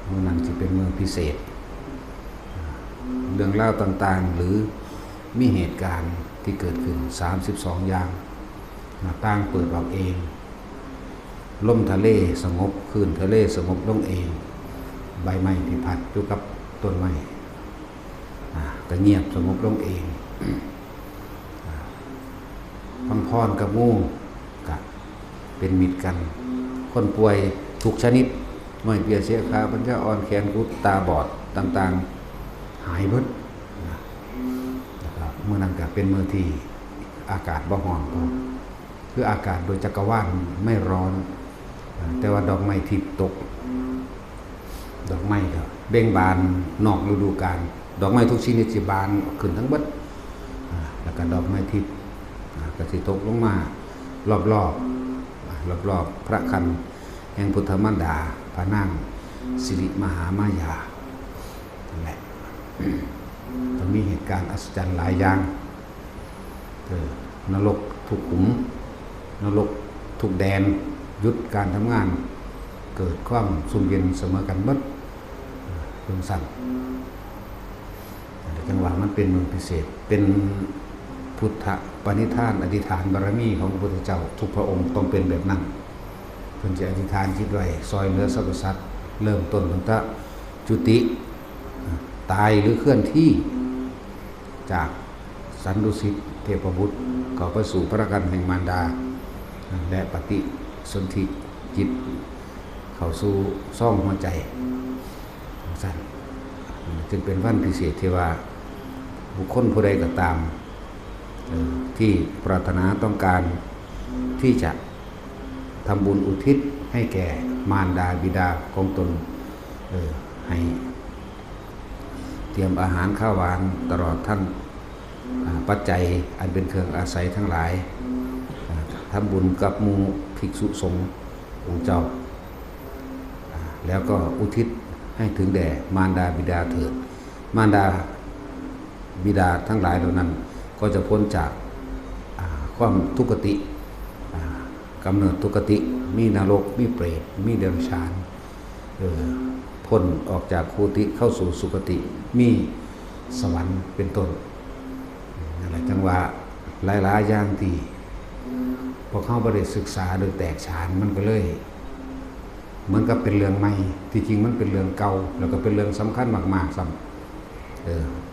มื้อนั้นจะเป็นมื้อพิเศษเรื่องเล่าต่างๆหรือมีเหตุการณ์ที่เกิดขึ้น32อย่างหน้าต่างเปิดออกเองลมทะเลสงบคลื่นทะเลสงบลงเองใบไม้ที่พัดอยู่กับต้นไม้ก็เงียบสงบลงเองพังพรกับงูก็เป็นมิตรกันคนป่วยทุกชนิดน้อยเปียเสียขาปัญญาอ่อนแขนกุดตาบอดต่างๆหายเบิดนะครับเมื่อนั้นก็เป็นมื้อที่อากาศบ่ร้อนพอคืออากาศโดยจักรวาลไม่ร้อนแต่ว่าดอกไม้ทิพย์ตกดอกไม้ก็เบ่งบานนอกฤดูกาลดอกไม้ทุกชนิดสิบานขึ้นทั้งเบิดแล้วก็ดอกไม้ทิพย์ก็สิตกลงมารอบพระคันแห่งพุทธมารดาพระนางสิริมหามายานั่นแหละต้องมีเหตุการณ์อัศจรรย์หลายอย่างนรกทุกขุมนรกทุกแดนหยุดการทำงานเกิดความสุ่มเย็นเสมอกันเบิดเรื่องสั่นจังหวะมันเป็นมือพิเศษเป็นพุทธปณิธานอธิษฐานบารมีของพระพุทธเจ้าทุกพระองค์ต้องเป็นแบบนั้นเพิ่นจะอธิษฐานคิดไว้ซอยเหลือสรรพสัตว์เริ่มต้นตั้งแต่จุติตายหรือเคลื่อนที่จากสันดุสิตเทพบุตรเข้าไปสู่พระกันแห่งมารดาและปฏิสนธิจิตเข้าสู่ซ่องหัวใจสั่นจึงเป็นวันพิเศษที่ว่าบุคคลผู้ใดก็ตามที่ปรารถนาต้องการที่จะทำบุญอุทิศให้แก่มารดาบิดาของตนให้เตรียมอาหารข้าวหวานตลอดทั้งปัจจัยอันเป็นเครื่องอาศัยทั้งหลายทำบุญกับหมู่ภิกษุสงฆ์องค์เจ้าแล้วก็อุทิศให้ถึงแด่มารดาบิดาเถิดมารดาบิดาทั้งหลายเหล่านั้นก็จะพ้นจากความทุกขติกำเนิดทุกขติมีนรกมีเปรตมีเดรัจฉานพ้นออกจากคูติเข้าสู่สุคติมีสวรรค์เป็นต้นนั่นแหละจังว่าหลายๆอย่างที่พอเข้าไปได้ศึกษาโดยแตกฉานมันก็เลยเหมือนกับเป็นเรื่องใหม่ที่จริงมันเป็นเรื่องเก่าแล้วก็เป็นเรื่องสำคัญมากๆซ้ำ